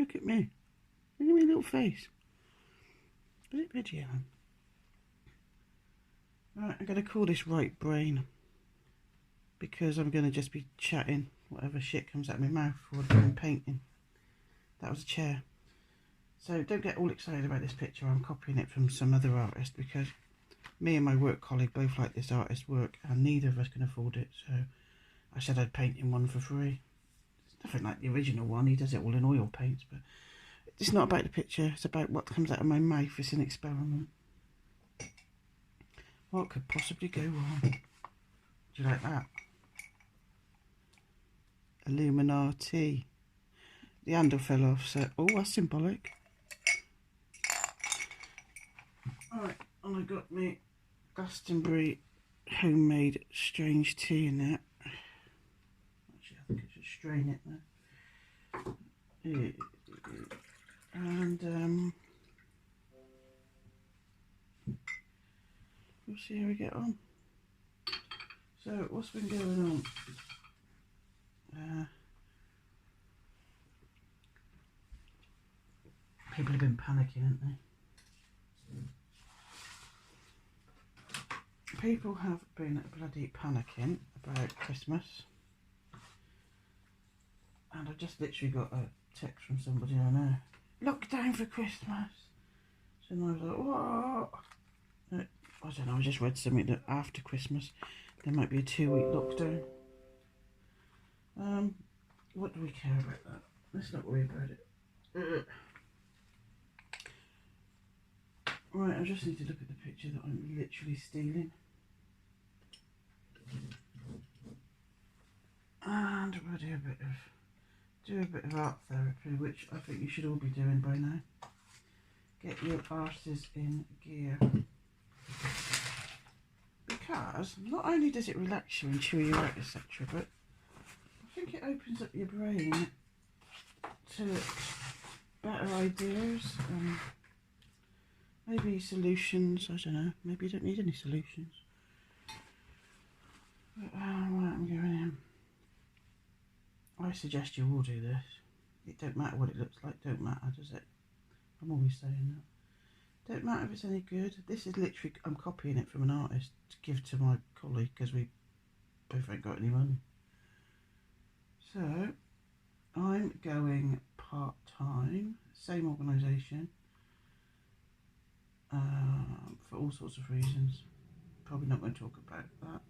Look at me. Look at my little face. Is it video? Right, I'm going to call this right brain, because I'm going to just be chatting whatever shit comes out of my mouth while I'm painting. That was a chair. So don't get all excited about this picture. I'm copying it from some other artist, because me and my work colleague both like this artist's work and neither of us can afford it. So I said I'd paint him one for free. It's nothing like the original one. He does it all in oil paints, but it's not about the picture. It's about what comes out of my mouth. It's an experiment. What could possibly go wrong? Do you like that? Illuminati. The handle fell off, so... Oh, that's symbolic. Alright, and I got me Glastonbury homemade strange tea in there. Actually, I think I should strain it now. And, we'll see how we get on. So, what's been going on? People have been panicking, haven't they? People have been bloody panicking about Christmas. And I've just literally got a text from somebody I know. Lockdown for Christmas. So I was like, what? I don't know, I just read something that after Christmas there might be a 2-week lockdown. What do we care about that? Let's not worry about it. Right, I just need to look at the picture that I'm literally stealing. And we'll do a bit of art therapy, which I think you should all be doing by now. Get your arses in gear. Because not only does it relax you and chew you out, etc., but I think it opens up your brain to better ideas and maybe solutions. I don't know, maybe you don't need any solutions. But right, I'm going in. I suggest you all do this. It don't matter what it looks like, don't matter, does it? I'm always saying that. Don't matter if it's any good. This is literally, I'm copying it from an artist to give to my colleague because we both ain't got any money. So, I'm going part-time, same organisation, for all sorts of reasons. Probably not going to talk about that.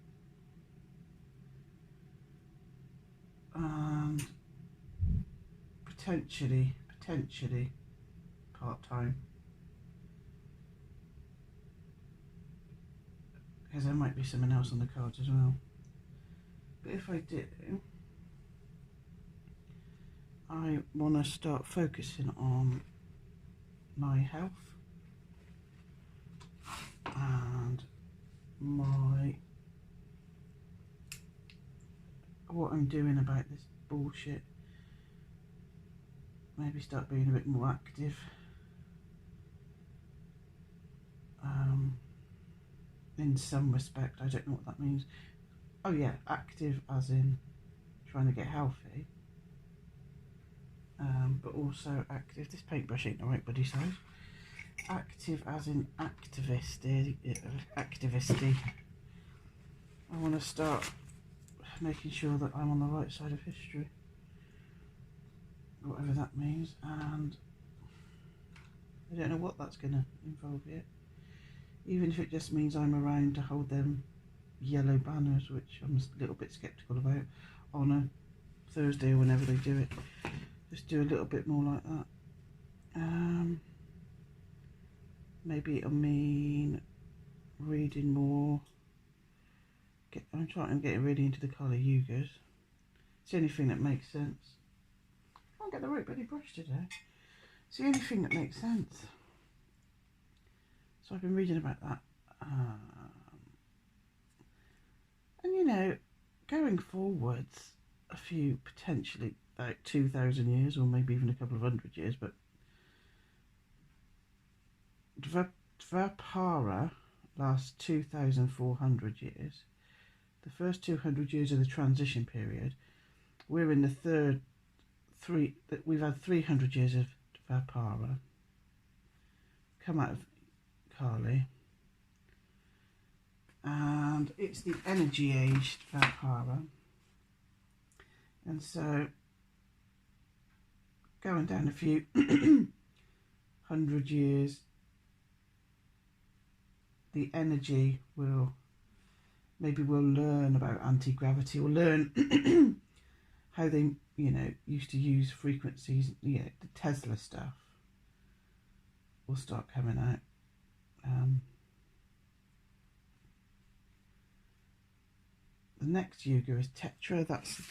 And potentially part-time, because there might be someone else on the cards as well. But if I do, I want to start focusing on my health and what I'm doing about this bullshit. Maybe start being a bit more active. In some respect, I don't know what that means. Oh yeah, active as in trying to get healthy. But also active, this paintbrush ain't the right bloody size. Active as in activisty. I want to start making sure that I'm on the right side of history, whatever that means, and I don't know what that's going to involve yet. Even if it just means I'm around to hold them yellow banners, which I'm a little bit sceptical about, on a Thursday or whenever they do it. Just do a little bit more like that. Maybe it'll mean reading more. I'm trying to get really into the colour yugas. It's the only thing that makes sense. I can't get the right bloody brush today. It's the only thing that makes sense. So I've been reading about that. And you know, going forwards a few, potentially about 2,000 years, or maybe even a couple of 100 years, but Dvapara lasts 2,400 years. The first 200 years of the transition period. We're in the third we've had 300 years of Vapara come out of Kali, and it's the energy aged Vapara, and so going down a few 100 years, the energy will, maybe we'll learn about anti-gravity, we'll learn how they, you know, used to use frequencies, you know, the Tesla stuff will start coming out. The next yuga is Tetra, that's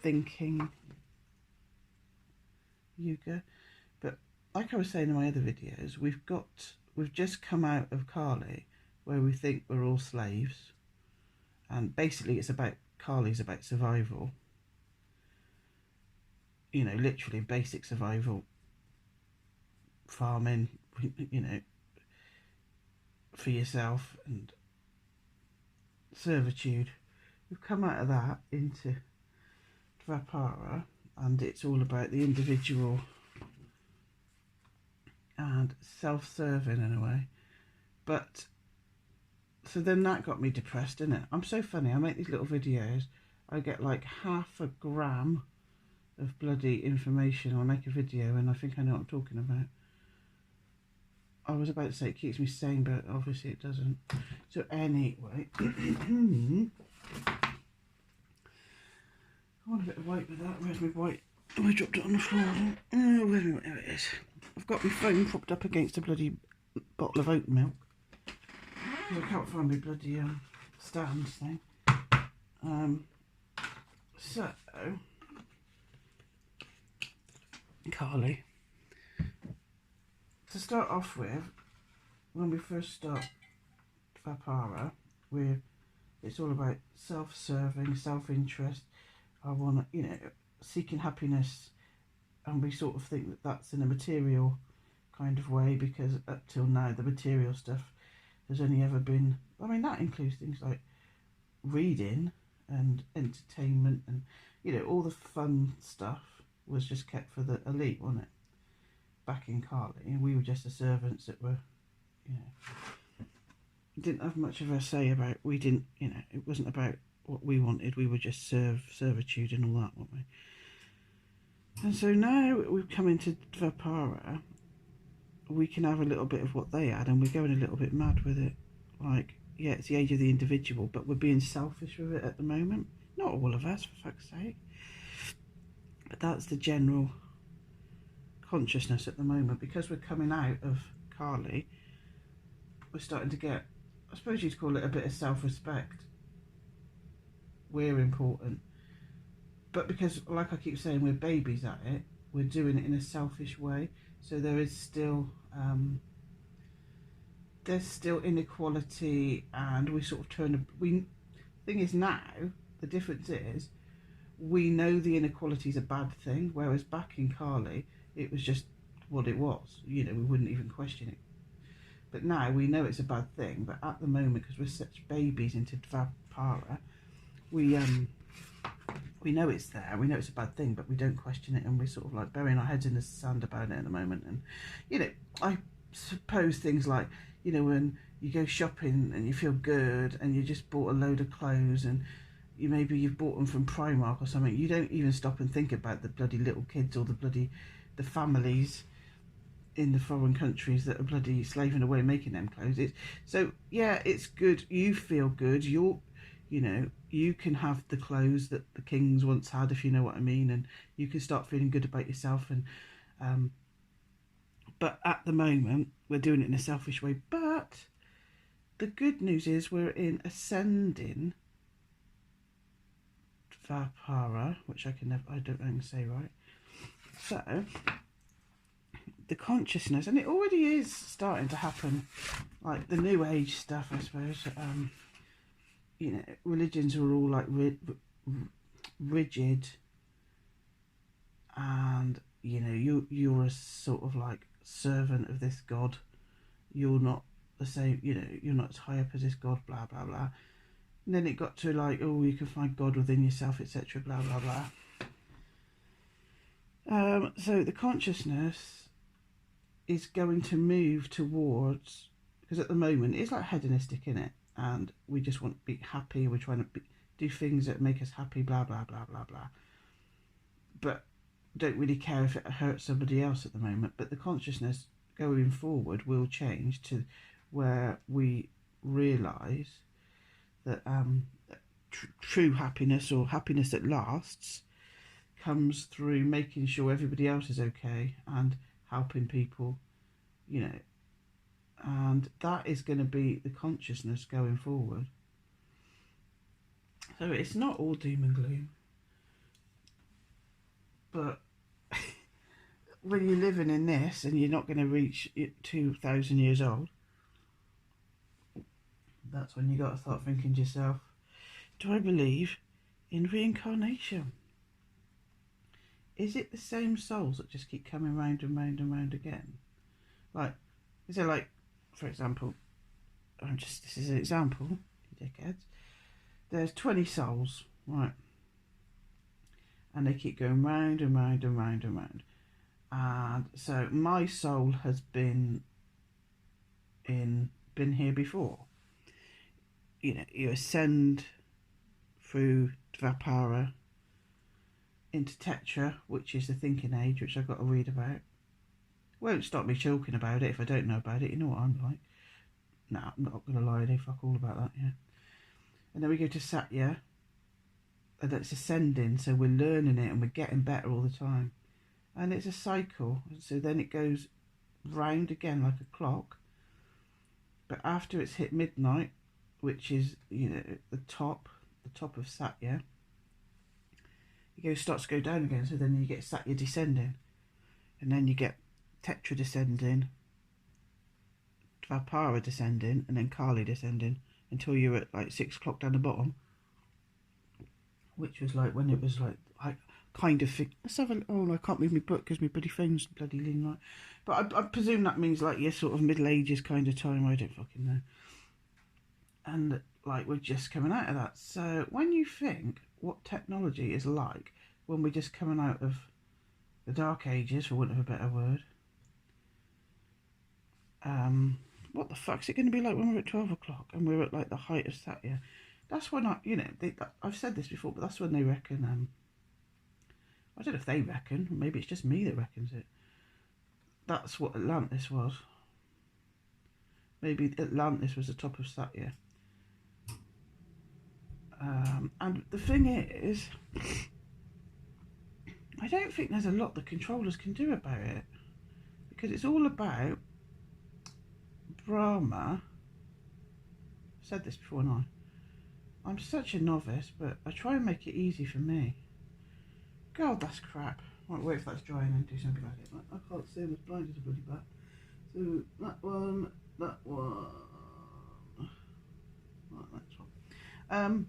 thinking yuga. But like I was saying in my other videos, we've just come out of Kali, where we think we're all slaves, and basically it's about, Kali's about survival, you know, literally basic survival, farming, you know, for yourself, and servitude. We've come out of that into Dvapara, and it's all about the individual and self-serving in a way. But so then that got me depressed, didn't it? I'm so funny, I make these little videos, I get like half a gram of bloody information. I'll make a video and I think I know what I'm talking about. I was about to say it keeps me sane, but obviously it doesn't. So anyway, I want a bit of white with that. Where's my white? Oh, I dropped it on the floor. Oh, where's my white? There it is. I've got my phone propped up against a bloody bottle of oat milk, because I can't find my bloody stand thing. So, Kali. To start off with, when we first start Vapara, it's all about self-serving, self-interest. I want to, you know, seeking happiness, and we sort of think that that's in a material kind of way, because up till now the material stuff has only ever been, I mean, that includes things like reading and entertainment, and, you know, all the fun stuff was just kept for the elite, wasn't it? Back in Kali, and we were just the servants that were, you know, didn't have much of a say about, we didn't, you know, it wasn't about what we wanted, we were just servitude and all that, weren't we? And so now we've come into Dvapara, we can have a little bit of what they had, and we're going a little bit mad with it. Like, yeah, it's the age of the individual, but we're being selfish with it at the moment. Not all of us, for fuck's sake. But that's the general consciousness at the moment, because we're coming out of Kali. We're starting to get, I suppose you'd call it a bit of self-respect. We're important, but because, like I keep saying, we're babies at it, we're doing it in a selfish way. So there is still there's still inequality, and we sort of thing is, now the difference is we know the inequality is a bad thing, whereas back in Kali it was just what it was, you know, we wouldn't even question it. But now we know it's a bad thing, but at the moment, because we're such babies into Dvapara, we know it's there, we know it's a bad thing, but we don't question it, and we're sort of like burying our heads in the sand about it at the moment. And, you know, I suppose things like, you know, when you go shopping and you feel good and you just bought a load of clothes, and you've bought them from Primark or something, you don't even stop and think about the bloody little kids, or the families in the foreign countries that are bloody slaving away making them clothes. So yeah, it's good, you feel good, you know, you can have the clothes that the kings once had, if you know what I mean, and you can start feeling good about yourself. And but at the moment we're doing it in a selfish way. But the good news is we're in ascending Vapara, which I don't know say right. So the consciousness, and it already is starting to happen, like the new age stuff, I suppose. You know, religions are all like rigid, and, you know, you're a sort of like servant of this god. You're not the same, you know, you're not as high up as this god, blah blah blah. And then it got to like, oh, you can find God within yourself, etc., blah blah blah. So the consciousness is going to move towards, because at the moment it's like hedonistic in it, and we just want to be happy. We're trying to do things that make us happy, blah blah blah blah blah. But don't really care if it hurts somebody else at the moment. But the consciousness going forward will change to where we realise that true happiness, or happiness that lasts, comes through making sure everybody else is okay and helping people, you know. And that is going to be the consciousness going forward. So it's not all doom and gloom, but when you're living in this and you're not going to reach 2,000 years old, that's when you got to start thinking to yourself, do I believe in reincarnation? Is it the same souls that just keep coming round and round and round again? Like, is there, like, for example, this is an example, you dickheads. There's 20 souls, right? And they keep going round and round and round and round. And so my soul has been here before. You know, you ascend through Dvapara into Tetra, which is the thinking age, which I've got to read about. Won't stop me talking about it if I don't know about it. You know what I'm like. No, I'm not going to lie, they fuck all about that, yeah. And then we go to Satya, and it's ascending, so we're learning it and we're getting better all the time. And it's a cycle, so then it goes round again like a clock. But after it's hit midnight, which is, you know, the top of Satya, starts to go down again, so then you get Satya descending. And then you get Tetra descending, Dvapara descending, and then Kali descending, until you're at like 6 o'clock down the bottom, which was like when it was like kind of thing. Let's have a, oh, I can't move my book because my bloody phone's bloody leaning right. But I presume that means like your sort of Middle Ages kind of time. I don't fucking know. And like we're just coming out of that. So when you think what technology is like when we're just coming out of the Dark Ages, for want of a better word, what the fuck's it going to be like when we're at 12 o'clock and we're at like the height of Satya? That's when I've said this before, but that's when they reckon, I don't know if they reckon, maybe it's just me that reckons it. That's what Atlantis was. Maybe Atlantis was the top of Satya. And the thing is, I don't think there's a lot the controllers can do about it, because it's all about Brahma. I've said this before, and I'm such a novice, but I try and make it easy for me. God, that's crap. Right, wait if that's dry and then do something like it. I can't see, I'm as blind as a bloody bat. So that one. Right, that's one.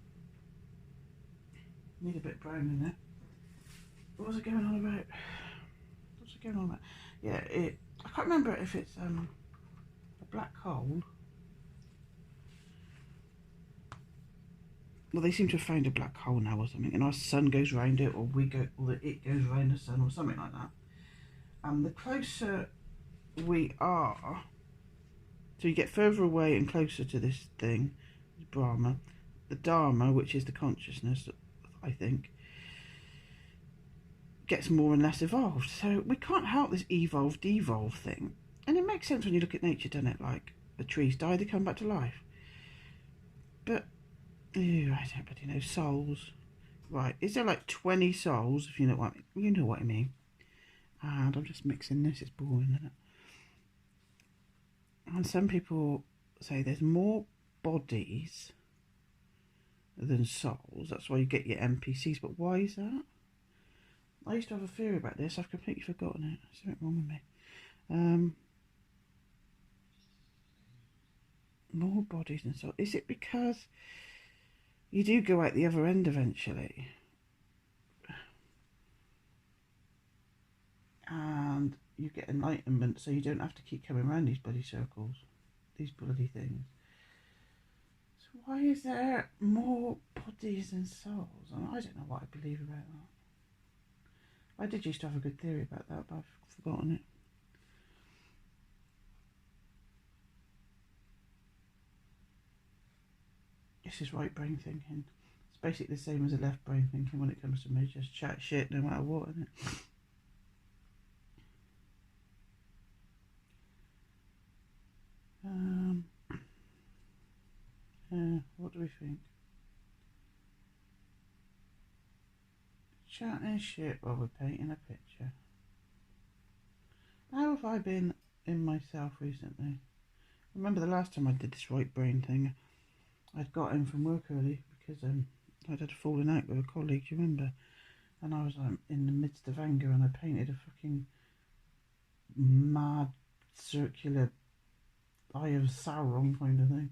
Need a bit brown in there. What was it going on about? Yeah, I can't remember if it's a black hole. Well, they seem to have found a black hole now or something, and our sun goes round it, or it goes round the sun, or something like that. And the closer we are, so you get further away and closer to this thing, Brahma, the Dharma, which is the consciousness, I think, gets more and less evolved. So we can't help this evolve-devolve thing. And it makes sense when you look at nature, doesn't it? Like, the trees die, they come back to life. But, I don't bloody know, souls. Right, is there like 20 souls, if you know what I mean? And I'm just mixing this, it's boring, isn't it? And some people say there's more bodies than souls. That's why you get your NPCs. But why is that? I used to have a theory about this. I've completely forgotten it. There's something wrong with me. More bodies than souls. Is it because you do go out the other end eventually? And you get enlightenment, so you don't have to keep coming around these bloody circles, these bloody things. So why is there more bodies than souls? I don't know what I believe about that. I did used to have a good theory about that, but I've forgotten it. This is right brain thinking. It's basically the same as a left brain thinking when it comes to me. Just chat shit no matter what, isn't it? What do we think? Chatting shit while we're painting a picture. How have I been in myself recently? Remember the last time I did this right brain thing? I'd got in from work early because I'd had a falling out with a colleague, do you remember? And I was in the midst of anger and I painted a fucking mad circular Eye of Sauron kind of thing.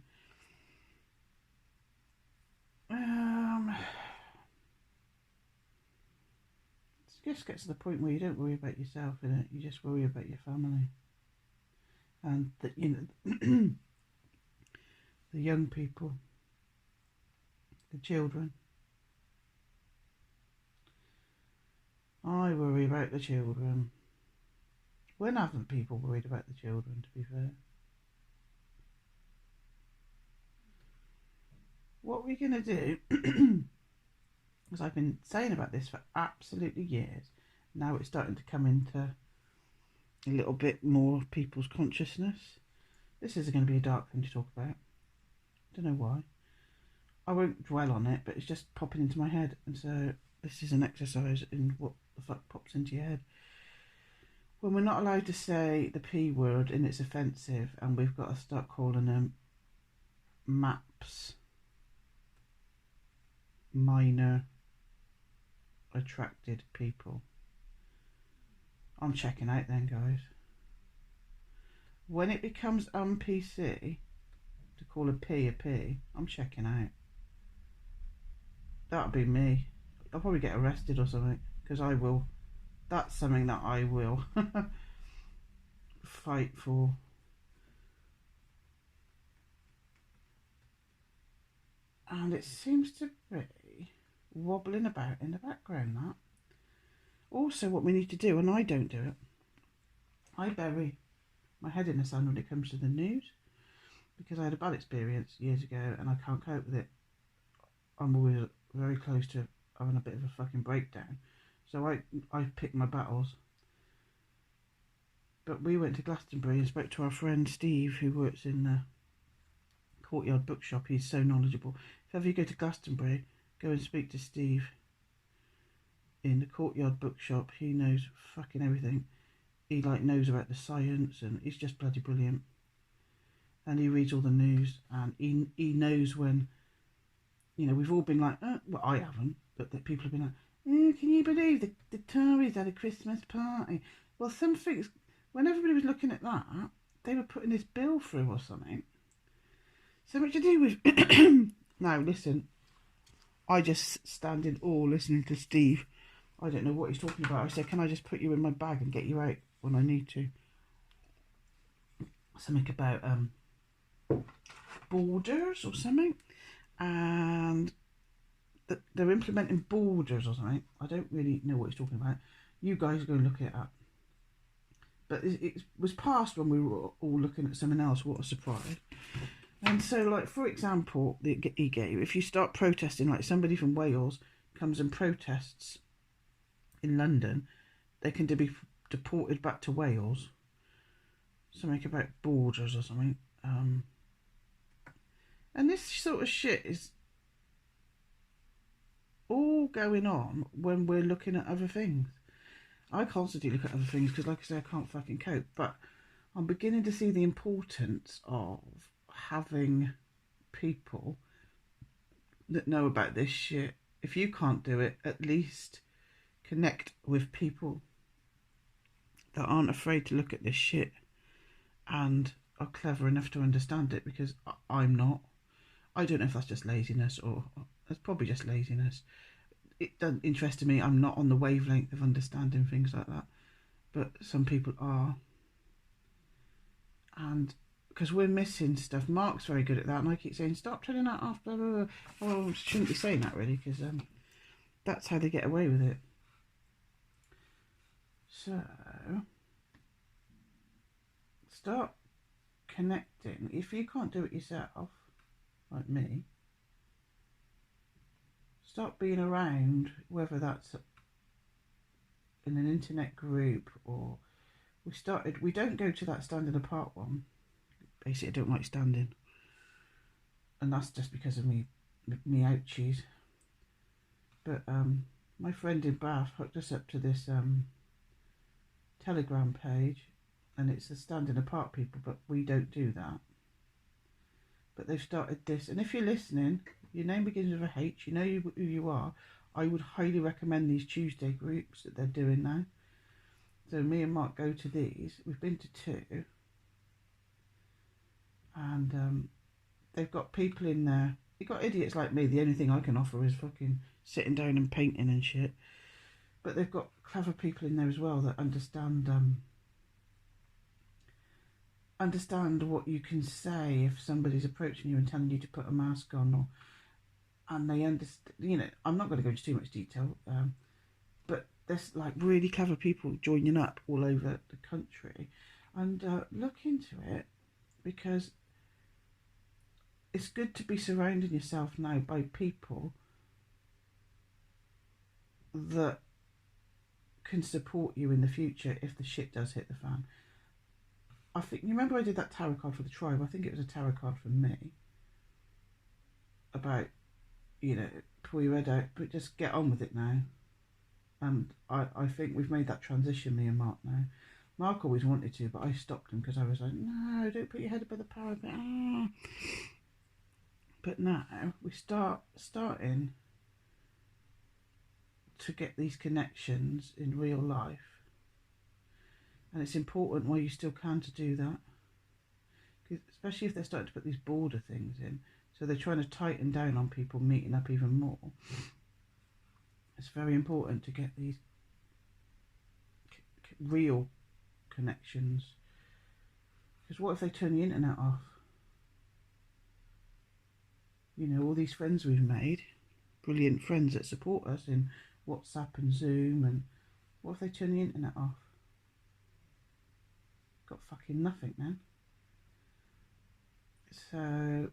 It just gets to the point where you don't worry about yourself, innit? You just worry about your family. And the young people, the children. I worry about the children. When haven't people worried about the children, to be fair? What we're going to do, as I've been saying about this for absolutely years, now it's starting to come into a little bit more of people's consciousness. This is going to be a dark thing to talk about. Don't know why. I won't dwell on it, but it's just popping into my head. And so this is an exercise in what the fuck pops into your head. When we're not allowed to say the P word and it's offensive, and we've got to start calling them MAPS, minor attracted people. I'm checking out then, guys. When it becomes PC to call a P, I'm checking out. That'll be me. I'll probably get arrested or something, because I will. That's something that I will fight for. And it seems to be wobbling about in the background, that. Also, what we need to do, and I don't do it, I bury my head in the sand when it comes to the news, because I had a bad experience years ago and I can't cope with it. I'm always very close to having a bit of a fucking breakdown. So I pick my battles. But we went to Glastonbury and spoke to our friend Steve, who works in the Courtyard Bookshop. He's so knowledgeable. If ever you go to Glastonbury, go and speak to Steve in the Courtyard Bookshop. He knows fucking everything. He knows about the science, and he's just bloody brilliant. And he reads all the news, and he knows when, we've all been like, well, I haven't, but that people have been like, can you believe the Tories had a Christmas party? Well, some things, when everybody was looking at that, they were putting this bill through or something. So much to do with... Now, listen, I just stand in awe listening to Steve. I don't know what he's talking about. I said, can I just put you in my bag and get you out when I need to? Something about borders or something. And they're implementing borders or something. I don't really know what he's talking about. You guys go and look it up. But it was passed when we were all looking at something else. What a surprise. And so, for example, he gave, if you start protesting, like somebody from Wales comes and protests in London, they can be deported back to Wales. Something about borders or something. And this sort of shit is all going on when we're looking at other things. I constantly look at other things because, like I say, I can't fucking cope. But I'm beginning to see the importance of having people that know about this shit. If you can't do it, at least connect with people that aren't afraid to look at this shit and are clever enough to understand it, because I'm not. I don't know if that's just laziness, or it's probably just laziness. It doesn't interest me. I'm not on the wavelength of understanding things like that, but some people are. And because we're missing stuff. Mark's very good at that, and I keep saying, stop turning that off, blah, blah, blah. Well, I shouldn't be saying that really, because that's how they get away with it. So start connecting. If you can't do it yourself, like me, start being around, whether that's in an internet group or we don't go to that standing apart one. Basically, I don't like standing, and that's just because of me ouchies. But my friend in Bath hooked us up to this Telegram page, and it's the standing apart people, but we don't do that. But they've started this, and if you're listening, your name begins with a H, you know who you are. I would highly recommend these Tuesday groups that they're doing now. So me and Mark go to these. We've been to 2, and they've got people in there. You've got idiots like me. The only thing I can offer is fucking sitting down and painting and shit. But they've got clever people in there as well that understand what you can say if somebody's approaching you and telling you to put a mask on, and they understand. You know, I'm not going to go into too much detail, but there's like really clever people joining up all over the country, and look into it, because it's good to be surrounding yourself now by people that can support you in the future if the shit does hit the fan. I think, you remember I did that tarot card for the tribe? I think it was a tarot card for me about, you know, pull your head out, but just get on with it now. And I think we've made that transition, me and Mark now. Mark always wanted to, but I stopped him because I was like, no, don't put your head above the parapet. Ah. But now we starting to get these connections in real life, and it's important while you still can to do that, especially if they're starting to put these border things in, so they're trying to tighten down on people meeting up even more. It's very important to get these real connections, because what if they turn the internet off? You know, all these friends we've made, brilliant friends that support us in WhatsApp and Zoom, and what if they turn the internet off? Got fucking nothing then. So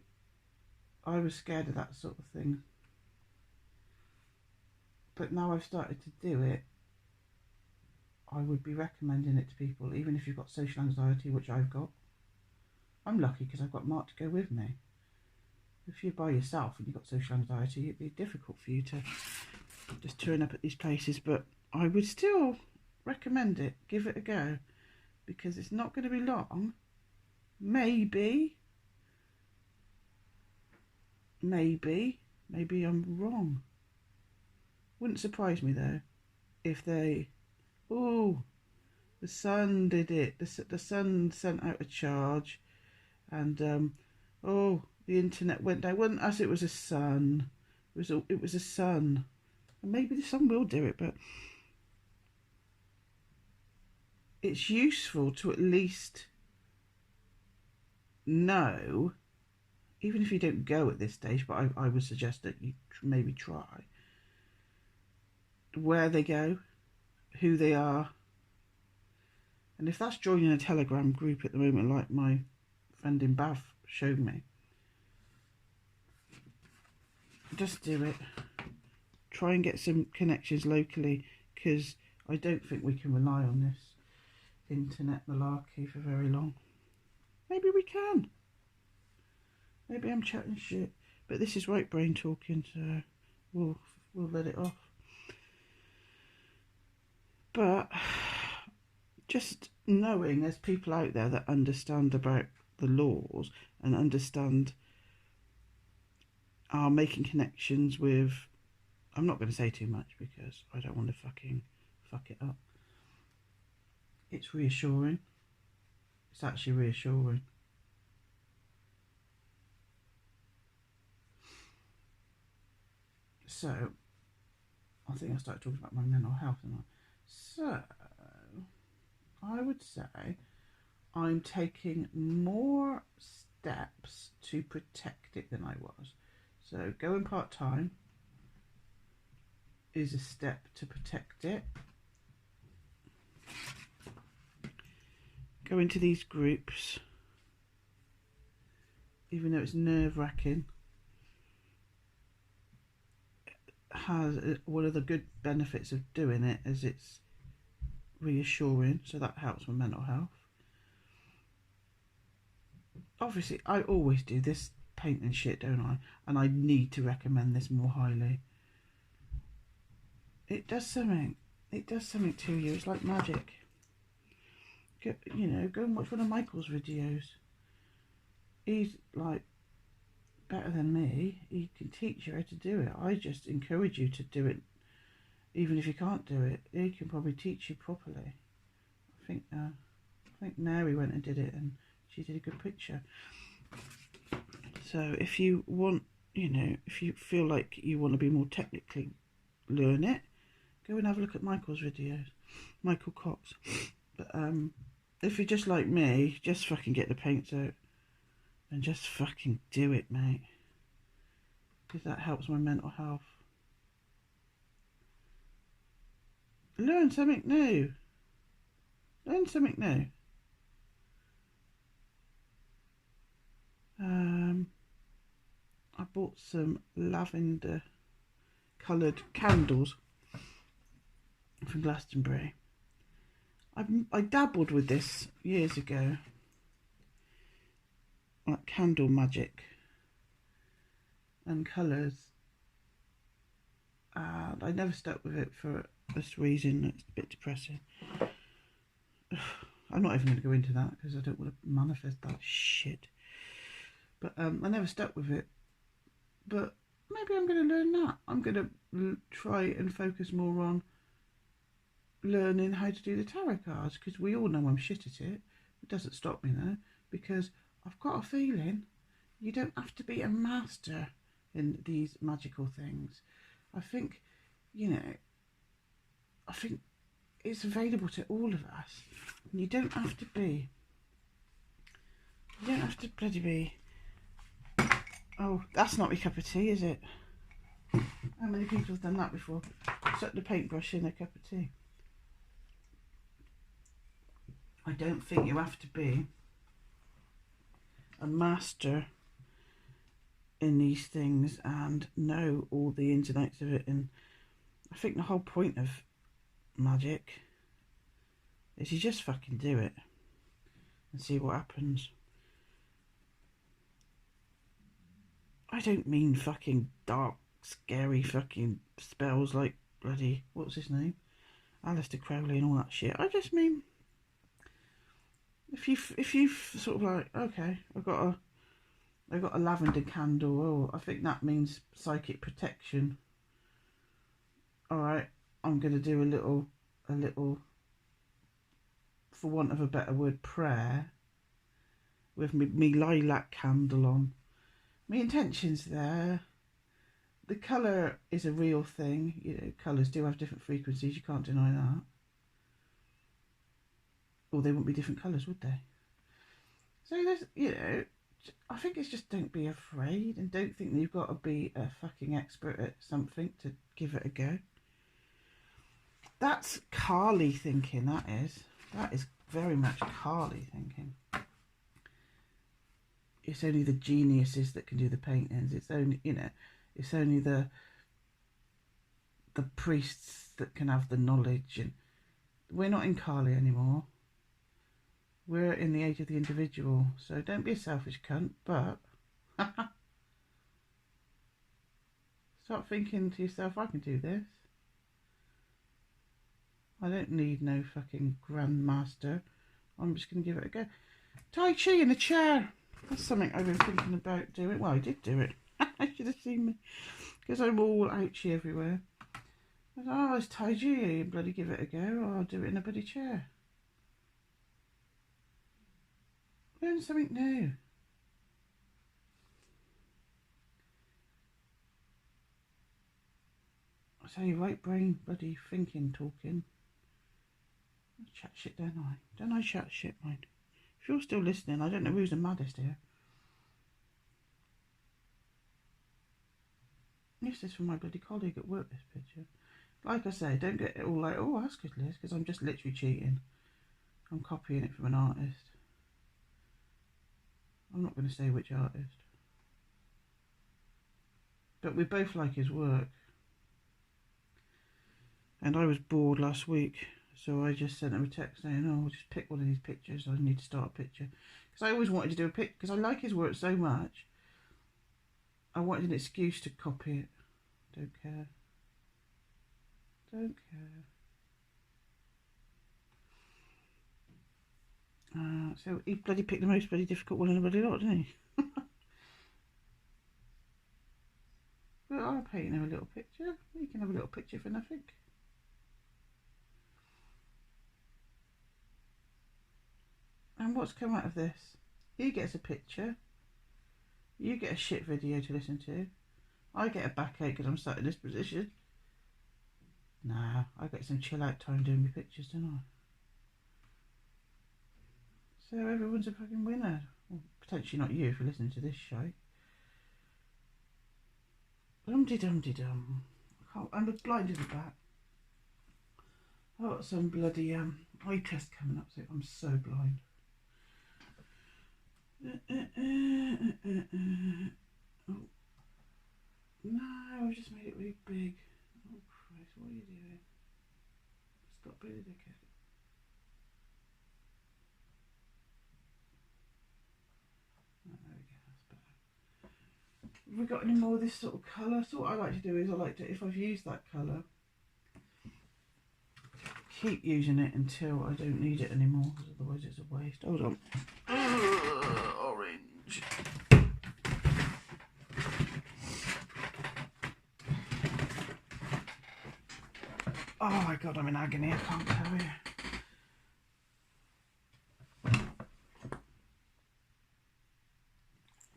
I was scared of that sort of thing, but now I've started to do it. I would be recommending it to people, even if you've got social anxiety, which I've got. I'm lucky because I've got Mark to go with me. If you're by yourself and you've got social anxiety, it'd be difficult for you to just turn up at these places, but I would still recommend it. Give it a go, because it's not going to be long. Maybe I'm wrong. Wouldn't surprise me though if they, the sun did it. The sun sent out a charge, and the internet went down. It wasn't us, it was a sun. It was a sun. And maybe the sun will do it, but it's useful to at least know, even if you don't go at this stage, but I would suggest that you maybe try, where they go, who they are. And if that's joining a Telegram group at the moment, like my friend in Bath showed me, just do it. Try and get some connections locally, because I don't think we can rely on this internet malarkey for very long. Maybe we can. Maybe I'm chatting shit, but this is right brain talking, so we'll let it off. But just knowing there's people out there that understand about the laws and understand, are making connections with, I'm not going to say too much because I don't want to fucking fuck it up. It's reassuring. It's actually reassuring. So, I think I started talking about my mental health, and so I would say I'm taking more steps to protect it than I was. So going part-time is a step to protect it. go into these groups, even though it's nerve-wracking, has one of the good benefits of doing it is it's reassuring, so that helps with mental health. Obviously, I always do this painting shit, don't I? And I need to recommend this more highly. It does something. It does something to you. It's like magic. Go, you know, go and watch one of Michael's videos. He's like better than me. He can teach you how to do it. I just encourage you to do it, even if you can't do it. He can probably teach you properly. I think Mary went and did it, and she did a good picture. So if you want, you know, if you feel like you want to be more technically learn it, go and have a look at Michael's videos, Michael Cox. But if you're just like me, just fucking get the paints out and just fucking do it, mate, because that helps my mental health. Learn something new. Learn something new. I bought some lavender coloured candles from Glastonbury. I dabbled with this years ago, like candle magic and colours, and I never stuck with it for this reason. It's a bit depressing. I'm not even going to go into that because I don't want to manifest that shit. But I never stuck with it. But maybe I'm going to learn that. I'm going to try and focus more on learning how to do the tarot cards, because we all know I'm shit at it. It doesn't stop me though, because I've got a feeling you don't have to be a master in these magical things. I think, you know, I think it's available to all of us. And you don't have to bloody be, oh, that's not my cup of tea, is it? How many people have done that before? Stuck the paintbrush in a cup of tea. I don't think you have to be a master in these things and know all the ins and outs of it. And I think the whole point of magic is you just fucking do it and see what happens. I don't mean fucking dark, scary fucking spells like bloody, what's his name? Aleister Crowley and all that shit. I just mean if you sort of like, okay, I've got a lavender candle. Oh, I think that means psychic protection. All right, I'm gonna do a little, for want of a better word, prayer with me lilac candle on. My intention's there. The colour is a real thing. You know, colours do have different frequencies. You can't deny that. Or they wouldn't be different colours, would they? So there's, you know, I think it's just don't be afraid and don't think that you've got to be a fucking expert at something to give it a go. That's Carly thinking, that is. That is very much Carly thinking. It's only the geniuses that can do the paintings. It's only, you know, it's only the priests that can have the knowledge. And we're not in Carly anymore. We're in the age of the individual. So don't be a selfish cunt, but start thinking to yourself, I can do this. I don't need no fucking grandmaster. I'm just going to give it a go. Tai Chi in a chair. That's something I've been thinking about doing. Well, I did do it. I should have seen me. Because I'm all ouchy everywhere. I thought, oh, it's Tai Chi. You bloody give it a go. Or I'll do it in a bloody chair. Learn something new. I tell you, right brain bloody thinking, talking. I chat shit, don't I? Don't I chat shit, mind? If you're still listening, I don't know who's the maddest here. This is from my bloody colleague at work, this picture. Like I say, don't get it all like, oh, that's good, Liz, because I'm just literally cheating. I'm copying it from an artist. I'm not going to say which artist. But we both like his work. And I was bored last week, so I just sent him a text saying, oh, just pick one of these pictures. I need to start a picture. Because I always wanted to do a pic, because I like his work so much. I wanted an excuse to copy it. Don't care. Don't care. So he bloody picked the most bloody difficult one in the bloody lot, didn't he? But I'll paint him a little picture. He can have a little picture for nothing. And what's come out of this? He gets a picture. You get a shit video to listen to. I get a backache because I'm sat in this position. Nah, I get some chill out time doing my pictures, don't I? So everyone's a fucking winner. Well, potentially not you if you're listening to this show. Dum-de-dum-de-dum. I'm blind in the back. I've got some bloody eye test coming up, so I'm so blind. Oh. No, I've just made it really big. Oh Christ, what are you doing? Stop being a dickhead. Oh, there we go, that's better. Have we got any more of this sort of colour? So what I like to do is I like to, if I've used that colour, keep using it until I don't need it anymore, because otherwise it's a waste. Hold on. Orange. Oh my god, I'm in agony, I can't tell you.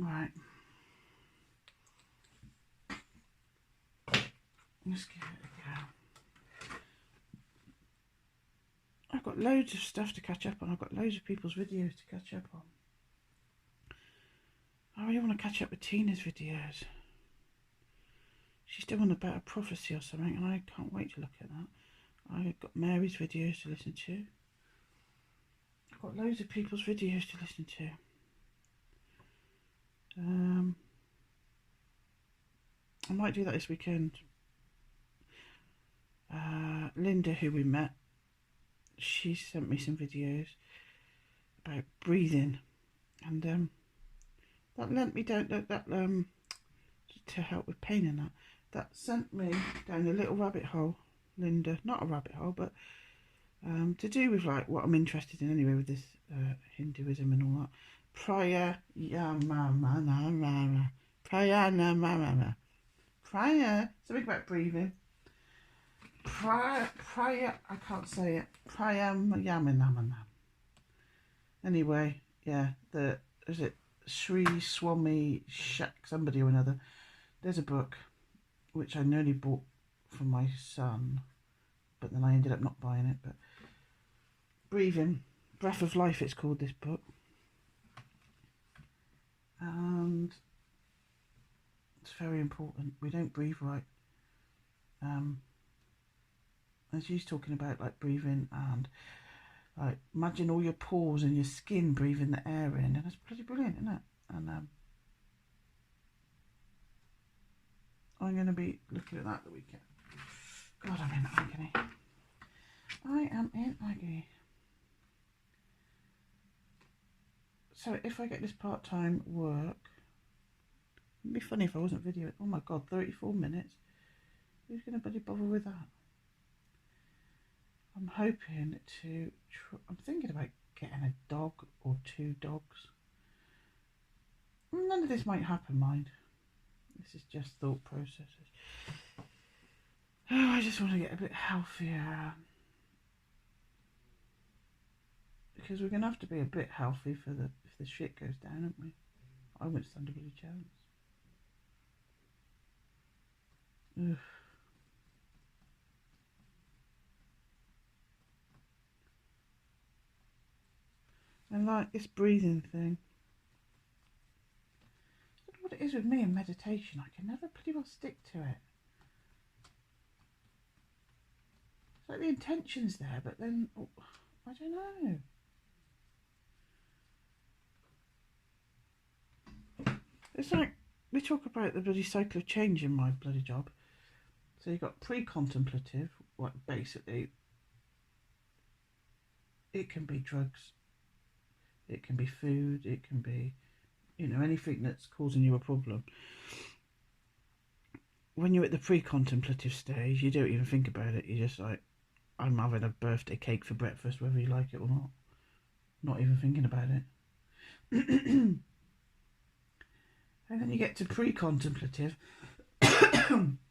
Right. Let's give it a go. I've got loads of stuff to catch up on. I've got loads of people's videos to catch up on. I really want to catch up with Tina's videos. She's doing about a prophecy or something, and I can't wait to look at that. I've got Mary's videos to listen to. I've got loads of people's videos to listen to. I might do that this weekend. Linda, who we met, she sent me some videos about breathing, and that lent me down to help with pain and that sent me down a little rabbit hole. Linda, not a rabbit hole, but to do with like what I'm interested in anyway, with this Hinduism and all that. Prayer, something about breathing. Prayer, I can't say it. Anyway, yeah, is it Sri Swami Shak somebody or another? There's a book which I nearly bought for my son, but then I ended up not buying it. But breathing, Breath of Life, it's called, this book, and it's very important. We don't breathe right. As she's talking about, like breathing and like imagine all your pores and your skin breathing the air in, and it's pretty brilliant, isn't it? And I'm going to be looking at that the weekend. God, I'm in agony. I am in agony. So if I get this part-time work, it'd be funny if I wasn't videoing. Oh my god, 34 minutes. Who's going to bloody bother with that? I'm hoping to. I'm thinking about getting a dog or 2 dogs. None of this might happen, mind. This is just thought processes. Oh, I just want to get a bit healthier. Because we're going to have to be a bit healthy for if the shit goes down, aren't we? I won't stand a bloody chance. Ugh. And like this breathing thing. I don't know what it is with me in meditation. I can never pretty well stick to it. It's like the intention's there, but then, oh, I don't know. It's like we talk about the bloody cycle of change in my bloody job. So you've got pre-contemplative, like basically it can be drugs, it can be food, it can be, anything that's causing you a problem. When you're at the pre-contemplative stage, you don't even think about it. You're just like, I'm having a birthday cake for breakfast, whether you like it or not. Not even thinking about it. And then you get to pre-contemplative.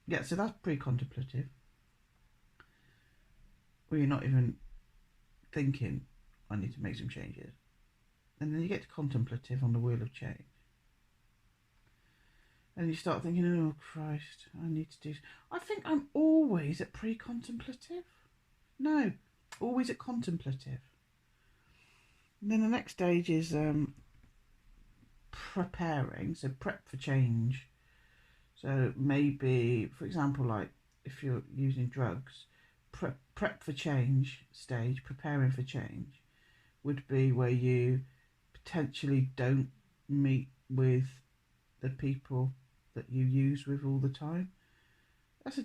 Yeah, so that's pre-contemplative, where you're not even thinking, I need to make some changes. And then you get to contemplative on the wheel of change. And you start thinking, oh Christ, I need to do... I think I'm always at pre-contemplative. No, always at contemplative. And then the next stage is preparing, so prep for change. So maybe, for example, like if you're using drugs, prep for change stage, preparing for change, would be where you potentially don't meet with the people that you use with all the time. That's a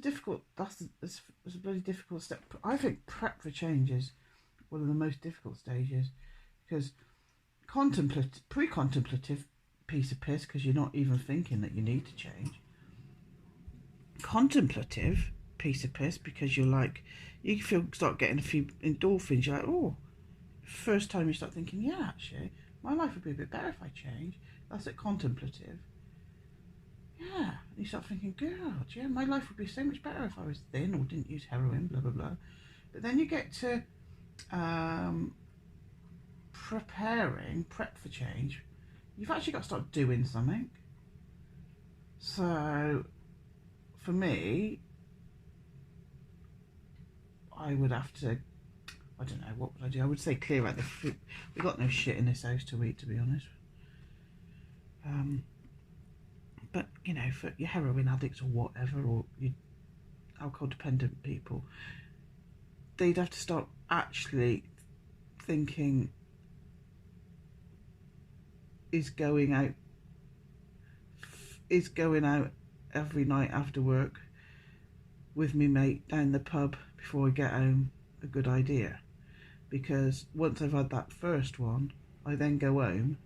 bloody difficult step. I think prep for change is one of the most difficult stages, because pre-contemplative, piece of piss, because you're not even thinking that you need to change. Contemplative, piece of piss, because you're like, you start getting a few endorphins. You're like, oh, first time you start thinking, yeah, actually, my life would be a bit better if I change. That's at contemplative. Yeah, and you start thinking, God, yeah, my life would be so much better if I was thin or didn't use heroin, blah, blah, blah. But then you get to prep for change. You've actually got to start doing something. So, for me, I would have to, I don't know, what would I do? I would say clear out the food. We've got no shit in this house to eat, to be honest. But, for your heroin addicts or whatever, or your alcohol dependent people, they'd have to start actually thinking, is going out every night after work with me mate down the pub before I get home a good idea? Because once I've had that first one, I then go home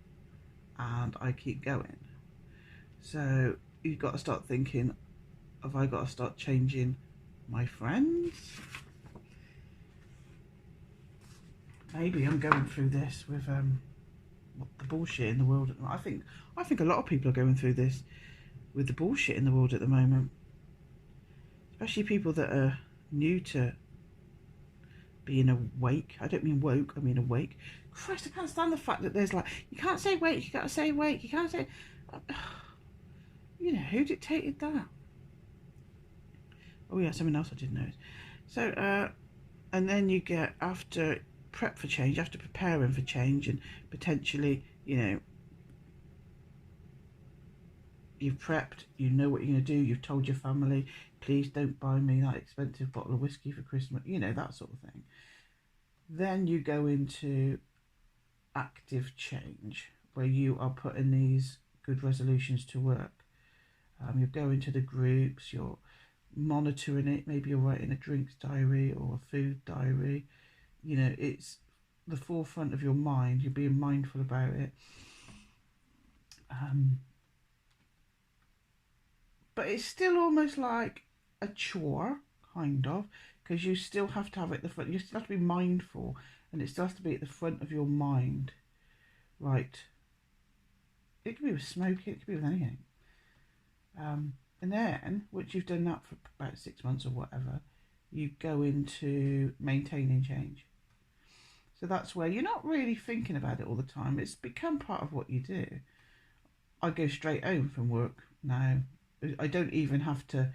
and I keep going. So you've got to start thinking, have I got to start changing my friends? Maybe I'm going through this with the bullshit in the world. I think a lot of people are going through this with the bullshit in the world at the moment, especially people that are new to being awake. I don't mean woke, I mean awake. Christ, I can't stand the fact that there's like, you can't say wake, you gotta say wake, you can't say... who dictated that? Oh yeah, something else I didn't notice. So, and then you get, after prep for change, after preparing for change, and potentially, you've prepped, you know what you're going to do, you've told your family, please don't buy me that expensive bottle of whiskey for Christmas, that sort of thing. Then you go into active change, where you are putting these good resolutions to work. You're going to the groups, you're monitoring it, maybe you're writing a drinks diary or a food diary. It's the forefront of your mind, you're being mindful about it. But it's still almost like a chore, kind of, because you still have to have it at the front, you still have to be mindful, and it still has to be at the front of your mind. Right. It could be with smoking, it could be with anything. And then, once you've done that for about 6 months or whatever, you go into maintaining change. So that's where you're not really thinking about it all the time. It's become part of what you do. I go straight home from work now. I don't even have to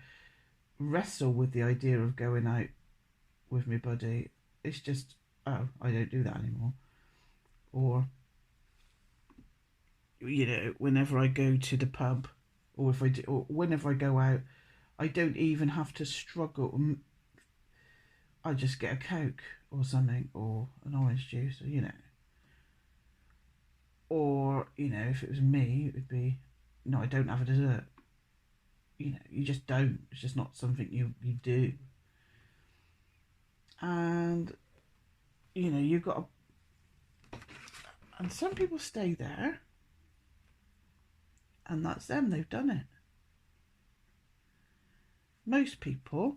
wrestle with the idea of going out with my buddy. It's just, oh, I don't do that anymore. Or, whenever I go to the pub, or if I do, or whenever I go out, I don't even have to struggle. I just get a Coke or something, or an orange juice, or, or, if it was me, it would be no, I don't have a dessert. You know, you just don't. It's just not something you do. And, you know, you've got to, and some people stay there, and that's them, they've done it. Most people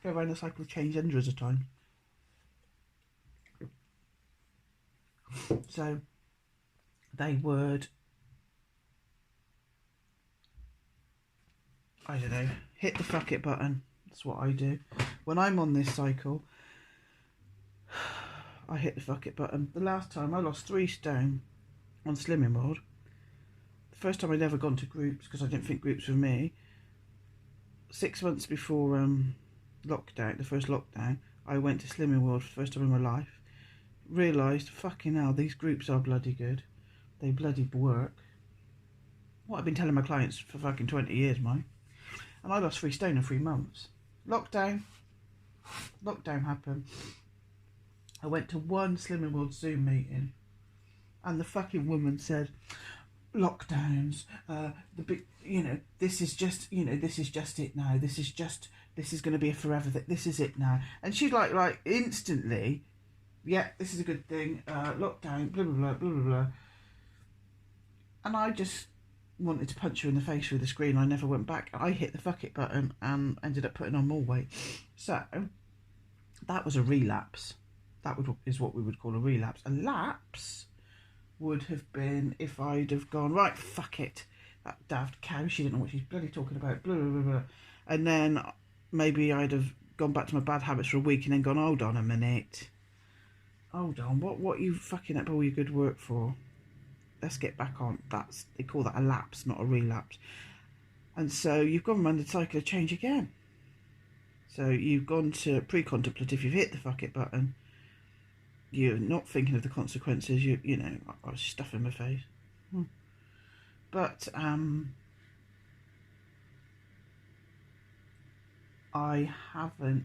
go around the cycle of change hundreds of times. So they would, I don't know, hit the fuck it button. That's what I do. When I'm on this cycle, I hit the fuck it button. The last time I lost 3 stone on Slimming World. The first time I'd ever gone to groups, because I didn't think groups were me. 6 months before lockdown, the first lockdown, I went to Slimming World for the first time in my life. Realised, fucking hell, these groups are bloody good. They bloody work. What I've been telling my clients for fucking 20 years, mate. And I lost 3 stone in 3 months. Lockdown happened. I went to one Slimming World Zoom meeting, and the fucking woman said, lockdowns, the big, you know, this is just, you know, this is just it now. This is going to be a forever thing. This is it now. And she's like instantly, yeah, this is a good thing. Lockdown, blah, blah, blah, blah, blah, blah. And I just wanted to punch her in the face through the screen. I never went back. I hit the fuck it button and ended up putting on more weight. So that was a relapse. That is what we would call a relapse. A lapse would have been if I'd have gone, right, fuck it. That daft cow, she didn't know what she's bloody talking about, blah, blah, blah, blah. And then maybe I'd have gone back to my bad habits for a week and then gone, hold on a minute. Hold on, what are you fucking up all your good work for? Let's get back on. They call that a lapse, not a relapse. And so you've gone around the cycle of change again. So you've gone to pre-contemplative, you've hit the fuck it button. You're not thinking of the consequences. You know, I was stuffing my face. But I haven't,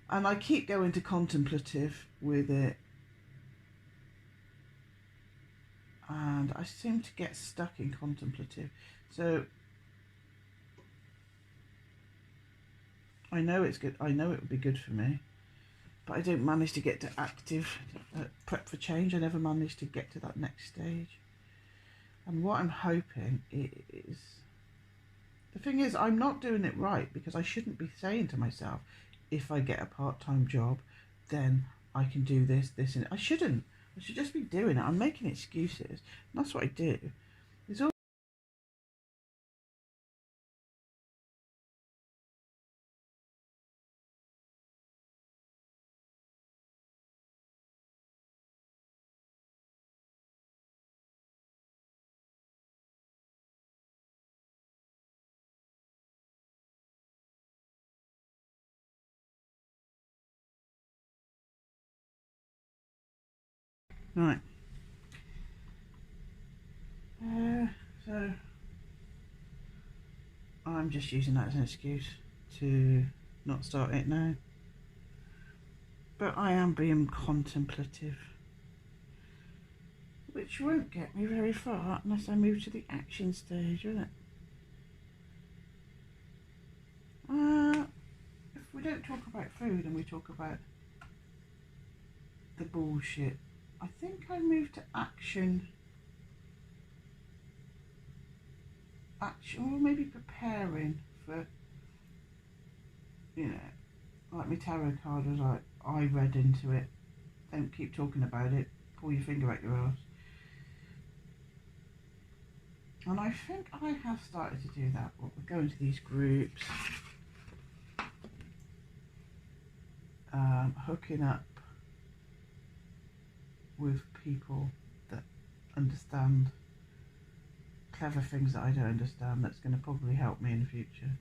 and I keep going to contemplative with it, and I seem to get stuck in contemplative. So I know it's good. I know it would be good for me. But I don't manage to get to active prep for change. I never managed to get to that next stage. And what I'm hoping is... The thing is, I'm not doing it right, because I shouldn't be saying to myself, if I get a part-time job, then I can do this, and... I shouldn't. I should just be doing it. I'm making excuses. And that's what I do. It's all... Right. So I'm just using that as an excuse to not start it now. But I am being contemplative, which won't get me very far unless I move to the action stage, will it? If we don't talk about food and we talk about the bullshit, I think I move to action, or maybe preparing for, you know, like my tarot card was like, I read into it, don't keep talking about it, pull your finger out your arse. And I think I have started to do that. We're going to these groups, hooking up with people that understand clever things that I don't understand, that's going to probably help me in the future.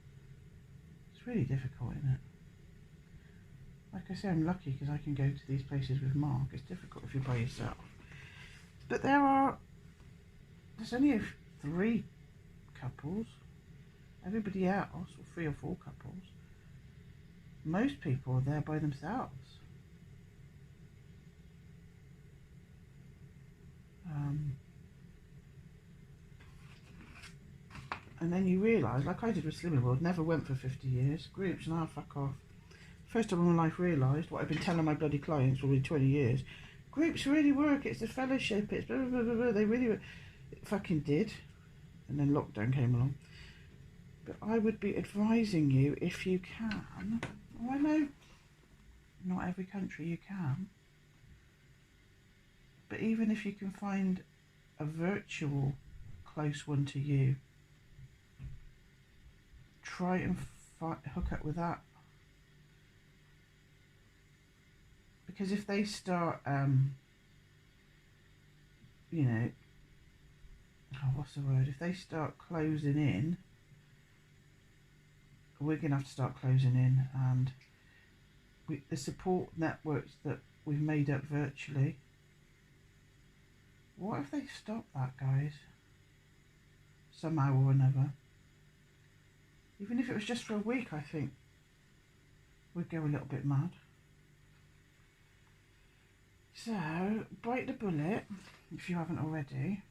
It's really difficult, isn't it? Like I say, I'm lucky because I can go to these places with Mark. It's difficult if you're by yourself. But there's only 3 couples. Everybody else, or 3 or 4 couples, most people are there by themselves. And then you realise, like I did with Slimming World, never went for 50 years. Groups, nah, fuck off. First time in my life realised what I've been telling my bloody clients for 20 years. Groups really work, it's the fellowship, it's blah, blah, blah, blah. They really work. It fucking did. And then lockdown came along. But I would be advising you, if you can, I know not every country you can, but even if you can find a virtual close one to you, try and hook up with that. Because if they start, you know, what's the word? If they start closing in, we're going to have to start closing in. And the support networks that we've made up virtually, what if they stop that, guys? Somehow or another. Even if it was just for a week, I think we'd go a little bit mad. So, bite the bullet, if you haven't already,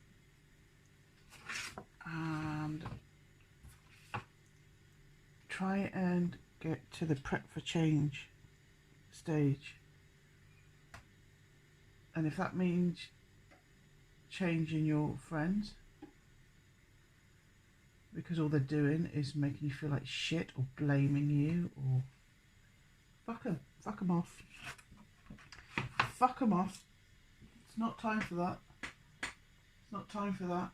and try and get to the prep for change stage. And if that means changing your friends, because all they're doing is making you feel like shit or blaming you, or fuck them off. Fuck them off. It's not time for that. It's not time for that.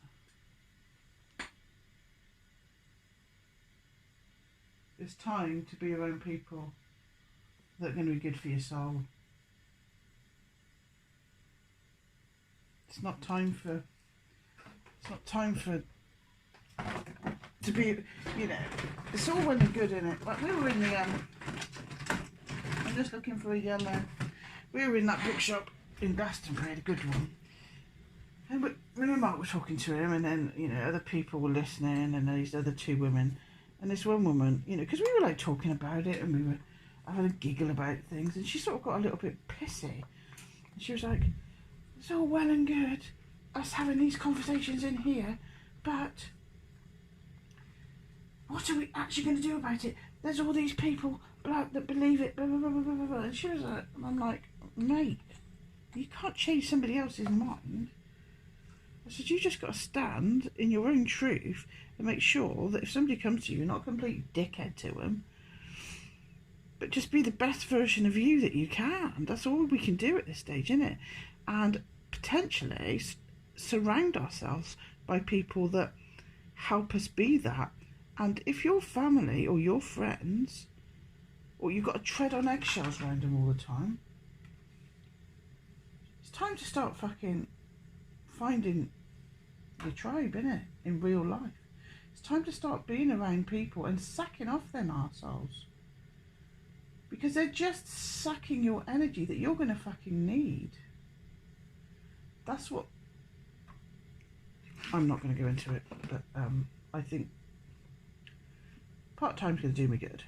It's time to be around people that are going to be good for your soul. It's not time for to be, you know, it's all well and good in it. Like we were in the I'm just looking for a yellow. We were in that bookshop in Glastonbury, a good one. And me and Mark were talking to him, and then, you know, other people were listening, and these other two women, and this one woman, you know, because we were like talking about it, and we were having a giggle about things, and she sort of got a little bit pissy. And she was like, it's all well and good us having these conversations in here, but what are we actually going to do about it? There's all these people that believe it, blah, blah, blah, blah, blah, blah. And she was like, and I'm like, mate, you can't change somebody else's mind. I said, you just got to stand in your own truth and make sure that if somebody comes to you, you're not a complete dickhead to them, but just be the best version of you that you can. That's all we can do at this stage, isn't it? And potentially surround ourselves by people that help us be that. And if your family or your friends, or you've got to tread on eggshells around them all the time, it's time to start fucking finding your tribe, innit? In real life. It's time to start being around people and sacking off them arseholes. Because they're just sucking your energy that you're going to fucking need. That's what... I'm not going to go into it, but I think part-time's going to do me good.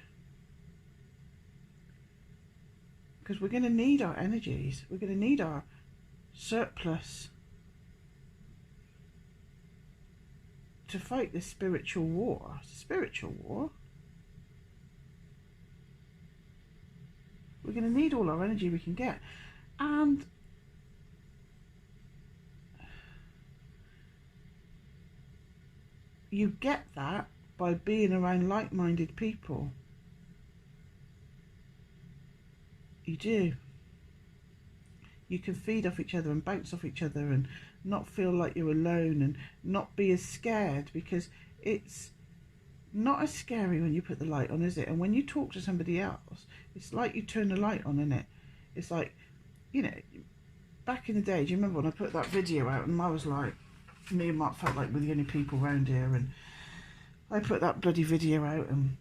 Because we're going to need our energies. We're going to need our surplus to fight this spiritual war. It's a spiritual war. We're going to need all our energy we can get. And you get that by being around like-minded people. You do. You can feed off each other and bounce off each other and not feel like you're alone and not be as scared, because it's not as scary when you put the light on, is it? And when you talk to somebody else, it's like you turn the light on, isn't it? It's like, you know, back in the day, do you remember when I put that video out and I was like, me and Mark felt like we're the only people around here, and I put that bloody video out and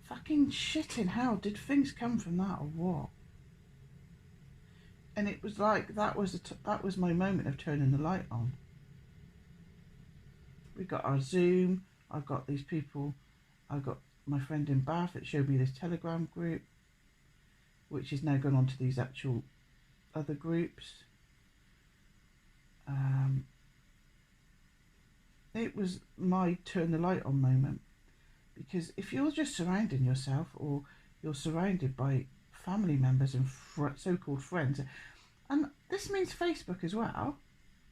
fucking shit in hell, did things come from that or what? And it was like, that was my moment of turning the light on. We got our Zoom, I've got these people, I've got my friend in Bath that showed me this Telegram group, which is now gone on to these actual other groups. it was my turn the light on moment. Because if you're just surrounding yourself, or you're surrounded by family members and so-called friends, and this means Facebook as well.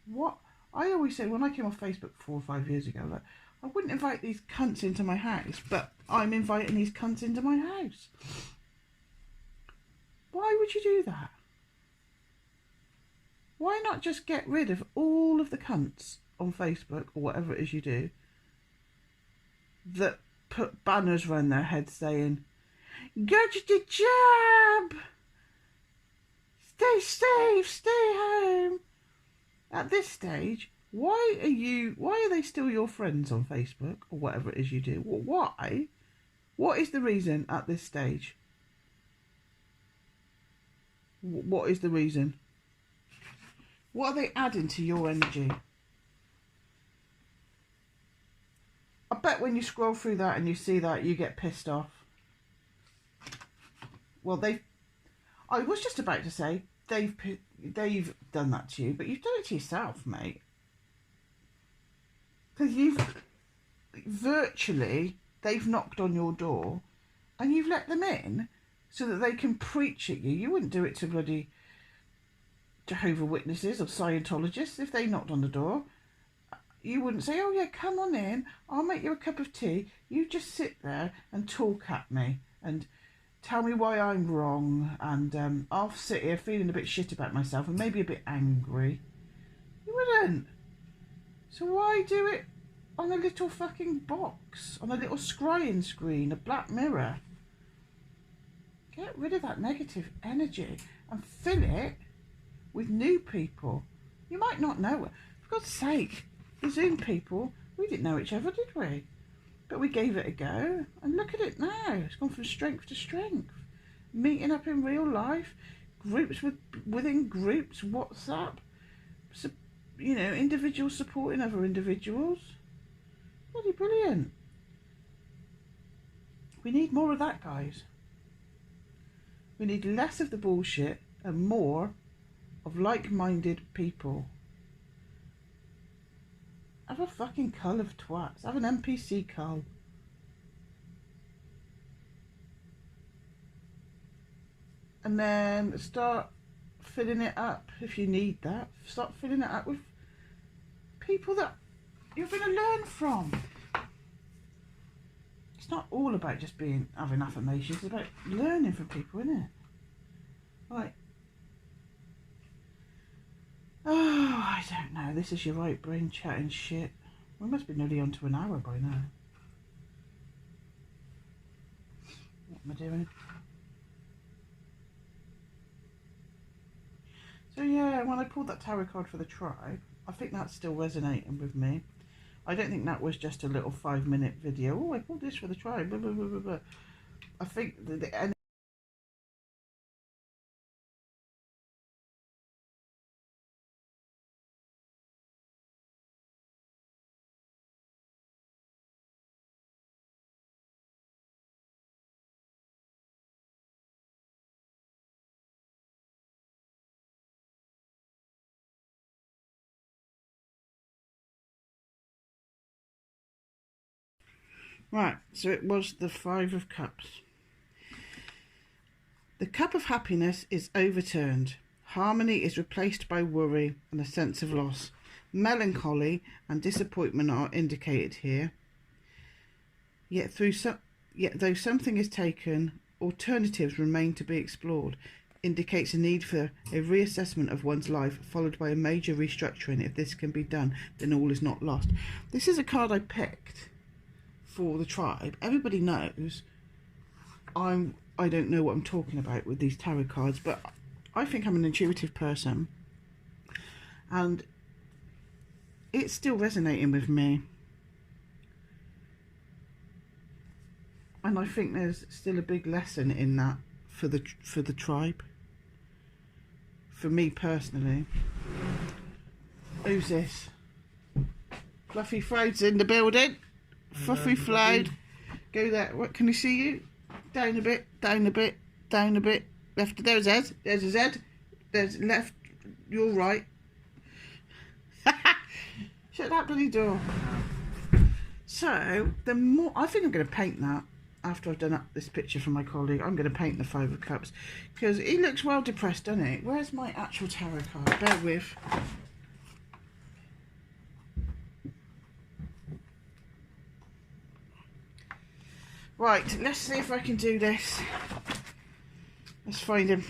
What I always say when I came off Facebook 4 or 5 years ago, like, I wouldn't invite these cunts into my house, but I'm inviting these cunts into my house. Why would you do that? Why not just get rid of all of the cunts on Facebook, or whatever it is you do, that put banners around their heads saying, "Go to the job! Stay safe, stay home." At this stage, why are they still your friends on Facebook, or whatever it is you do? Why? What is the reason at this stage? What is the reason? What are they adding to your energy? I bet when you scroll through that and you see that, you get pissed off. Well, I was just about to say, they've done that to you, but you've done it to yourself, mate. Because they've knocked on your door and you've let them in so that they can preach at you. You wouldn't do it to bloody Jehovah's Witnesses or Scientologists if they knocked on the door. You wouldn't say, "Oh yeah, come on in, I'll make you a cup of tea." You just sit there and talk at me and tell me why I'm wrong, and I'll sit here feeling a bit shit about myself and maybe a bit angry. You wouldn't. So why do it on a little fucking box, on a little scrying screen, a black mirror? Get rid of that negative energy and fill it with new people. You might not know it. For God's sake, the Zoom people, we didn't know each other, did we? But we gave it a go, and look at it now. It's gone from strength to strength. Meeting up in real life, groups within groups, WhatsApp, individuals supporting other individuals. Bloody brilliant. We need more of that, guys. We need less of the bullshit and more of like-minded people. Have a fucking cull of twats. Have an NPC cull. And then start filling it up if you need that. Start filling it up with people that you're going to learn from. It's not all about just having affirmations. It's about learning from people, isn't it? Right. Oh, I don't know. This is your right brain chatting shit. We must be nearly on to an hour by now. What am I doing? So yeah, when I pulled that tarot card for the tribe, I think that's still resonating with me. I don't think that was just a little 5-minute video. Oh, I pulled this for the tribe. Blah, blah, blah, blah, blah. I think the energy. Right, so it was the 5 of Cups. The cup of happiness is overturned. Harmony is replaced by worry and a sense of loss. Melancholy and disappointment are indicated here. Yet though something is taken, alternatives remain to be explored. Indicates a need for a reassessment of one's life, followed by a major restructuring. If this can be done, then all is not lost. This is a card I picked for the tribe. Everybody knows I don't know what I'm talking about with these tarot cards, but I think I'm an intuitive person, and it's still resonating with me. And I think there's still a big lesson in that for the tribe. For me personally. Who's this? Fluffy Floud's in the building. Fluffy Floud. Go there. What, can you see you? Down a bit, down a bit, down a bit. Left. There's Ed. There's his head. There's left. You're right. Shut that bloody door. So the more, I think I'm going to paint that after I've done up this picture for my colleague. I'm going to paint the Five of Cups because he looks well depressed, doesn't he? Where's my actual tarot card? Bear with. Right, let's see if I can do this. Let's find him.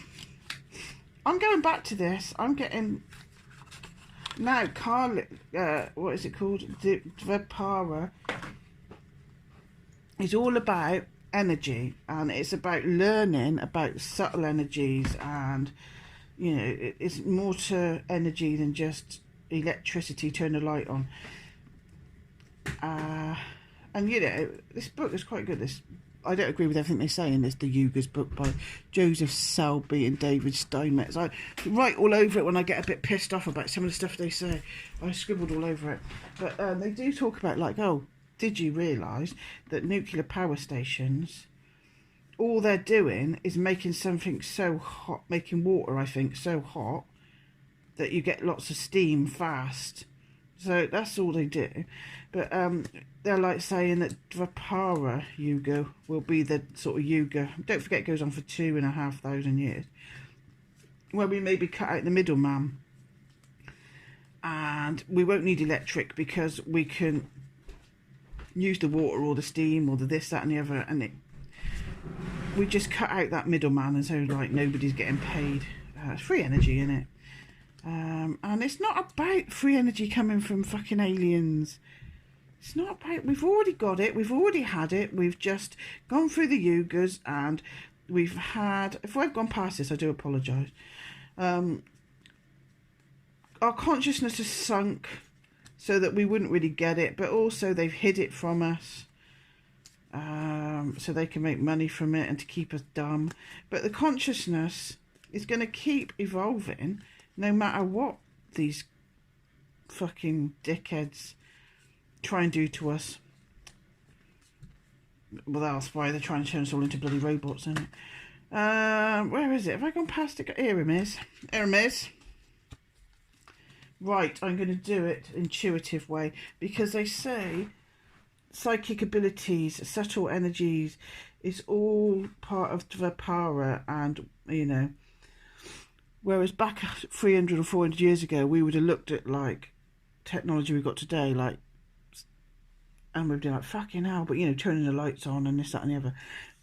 I'm going back to this. I'm getting now Carl. What is it called? Dvapara. It's all about energy, and it's about learning about subtle energies, and you know, it's more to energy than just electricity. Turn the light on. And you know, this book is quite good. I don't agree with everything they say in this, the Yugas book by Joseph Selby and David Steinmetz. I write all over it when I get a bit pissed off about some of the stuff they say. I scribbled all over it. But they do talk about, like, oh, did you realise that nuclear power stations, all they're doing is making something so hot, making water, I think, so hot that you get lots of steam fast. So that's all they do. But they're like saying that Dvapara Yuga will be the sort of Yuga. Don't forget, it goes on for 2,500 years. Where we maybe cut out the middleman. And we won't need electric because we can use the water or the steam or the this, that and the other. And we just cut out that middleman, and so like nobody's getting paid. It's free energy, isn't it? And it's not about free energy coming from fucking aliens. It's not about, we've already got it, we've already had it, we've just gone through the Yugas, and we've had, if I've gone past this, I do apologise. Our consciousness has sunk so that we wouldn't really get it, but also they've hid it from us, so they can make money from it and to keep us dumb. But the consciousness is going to keep evolving no matter what these fucking dickheads try and do to us. Well, that's why they're trying to turn us all into bloody robots, isn't it? Where is it? Have I gone past it? Here it is. Here it is. Right, I'm going to do it intuitive way, because they say psychic abilities, subtle energies, is all part of Dvapara, and, you know, whereas back 300 or 400 years ago, we would have looked at, like, technology we've got today, like, and we'd be like, fucking hell, but, you know, turning the lights on and this, that and the other.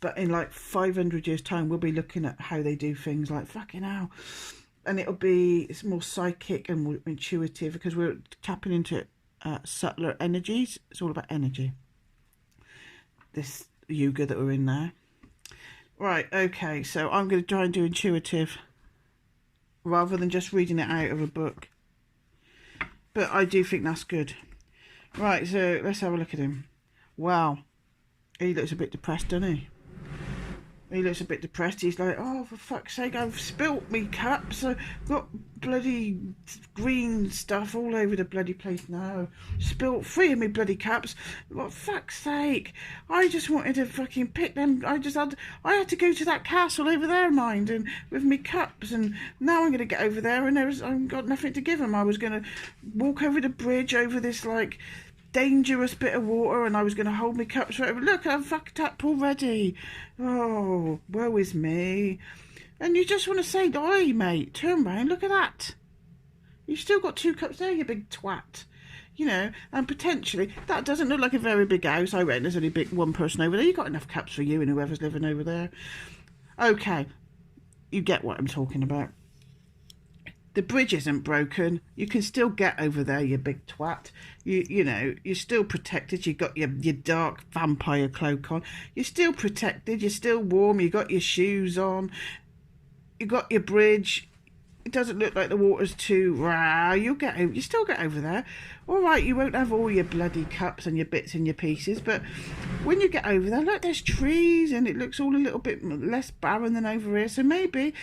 But in, like, 500 years' time, we'll be looking at how they do things, like, fucking hell. And it's more psychic and more intuitive, because we're tapping into subtler energies. It's all about energy. This Yuga that we're in now. Right, okay, so I'm going to try and do intuitive, rather than just reading it out of a book. But I do think that's good. Right, so let's have a look at him. Wow. He looks a bit depressed, doesn't he? He looks a bit depressed. He's like, oh, for fuck's sake, I've spilt me cups. I've got bloody green stuff all over the bloody place now. Spilt 3 of me bloody cups. For fuck's sake. I just wanted to fucking pick them. I had to go to that castle over there, mind, and with me cups. And now I'm going to get over there, and I've got nothing to give them. I was going to walk over the bridge over this, like, dangerous bit of water, and I was going to hold my cups forever. Look, I'm fucked up already. Oh, woe is me. And you just want to say, oi, mate, turn round, look at that. You've still got 2 cups there, you big twat. You know, and potentially, that doesn't look like a very big house. I reckon there's only one person over there. You've got enough cups for you and whoever's living over there. Okay, you get what I'm talking about. The bridge isn't broken. You can still get over there, you big twat. You know, you're still protected. You've got your dark vampire cloak on. You're still protected. You're still warm. You got your shoes on. You got your bridge. It doesn't look like the water's too raw. You still get over there. All right, you won't have all your bloody cups and your bits and your pieces, but when you get over there, look, there's trees, and it looks all a little bit less barren than over here. So maybe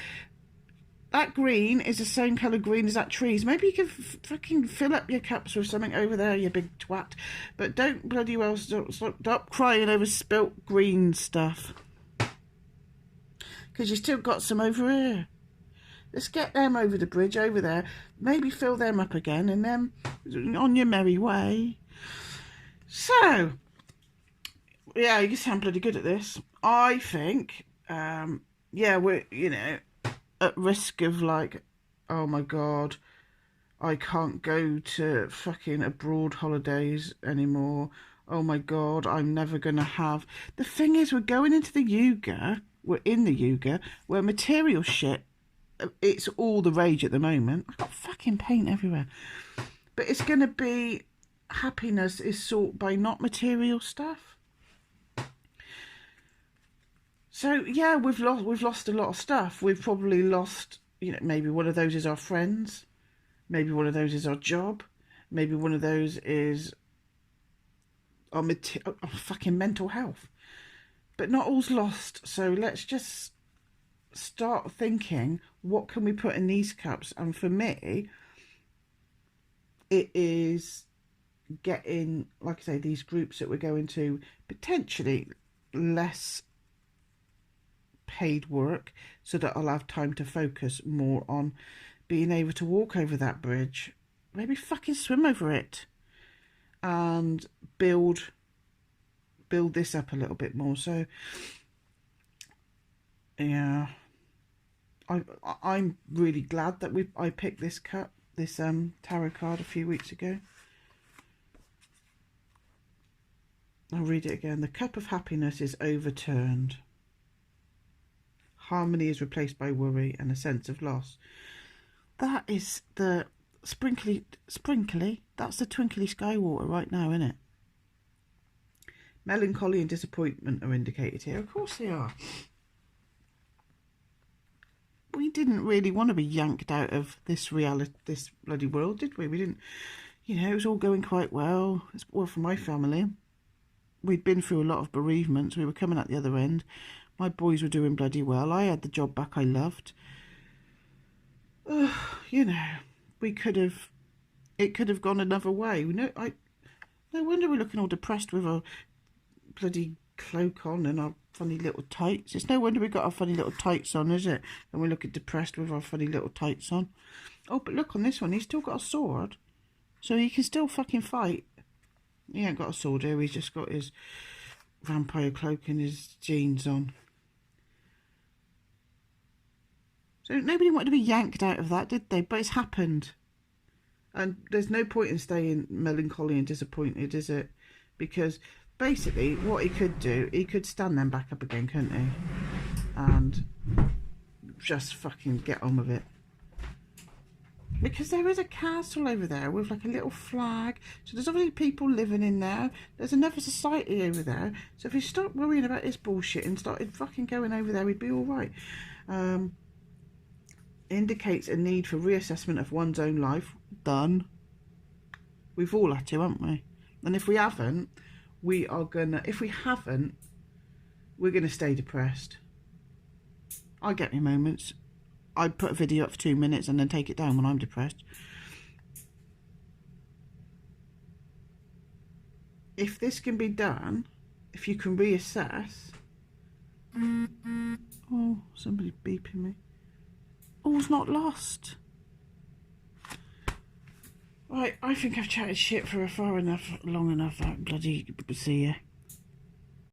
that green is the same colour green as that trees. Maybe you can fucking fill up your cups with something over there, you big twat. But don't bloody well stop crying over spilt green stuff. Because you still got some over here. Let's get them over the bridge over there. Maybe fill them up again, and then on your merry way. So, yeah, you sound bloody good at this. I think, yeah, we're, you know, at risk of like, oh my God, I can't go to fucking abroad holidays anymore. Oh my God, I'm never going to have... The thing is, we're going into the Yuga, we're in the Yuga, where material shit, it's all the rage at the moment. I've got fucking paint everywhere. But it's going to be... Happiness is sought by not material stuff. So yeah, we've lost a lot of stuff. We've probably lost, you know, maybe one of those is our friends, maybe one of those is our job, maybe one of those is our fucking mental health. But not all's lost. So let's just start thinking, what can we put in these cups? And for me, it is getting, like I say, these groups that we're going to, potentially less paid work, so that I'll have time to focus more on being able to walk over that bridge, maybe fucking swim over it, and build this up a little bit more. So yeah, I'm really glad that I picked this tarot card a few weeks ago. I'll read it again. The cup of happiness is overturned. Harmony is replaced by worry and a sense of loss. That is the sprinkly, that's the twinkly sky water right now, isn't it? Melancholy and disappointment are indicated here. Of course they are. We didn't really want to be yanked out of this reality, this bloody world, did we? We didn't, you know, it was all going quite well. Well, for my family, we'd been through a lot of bereavements. We were coming at the other end. My boys were doing bloody well. I had the job back I loved. You know, it could have gone another way. No wonder we're looking all depressed with our bloody cloak on and our funny little tights. It's no wonder we got our funny little tights on, is it? And we're looking depressed with our funny little tights on. Oh, but look on this one. He's still got a sword. So he can still fucking fight. He ain't got a sword here. He's just got his vampire cloak and his jeans on. So nobody wanted to be yanked out of that, did they? But it's happened. And there's no point in staying melancholy and disappointed, is it? Because basically what he could do, he could stand them back up again, couldn't he? And just fucking get on with it. Because there is a castle over there with like a little flag. So there's obviously people living in there. There's another society over there. So if he stopped worrying about this bullshit and started fucking going over there, he'd be alright. Indicates a need for reassessment of one's own life. Done. We've all had to, haven't we? And if we haven't, we're gonna stay depressed. I get my moments. I put a video up for 2 minutes and then take it down when I'm depressed. If this can be done, if you can reassess... Oh, somebody's beeping me. All's not lost. Right, I think I've chatted shit for long enough. Bloody see ya.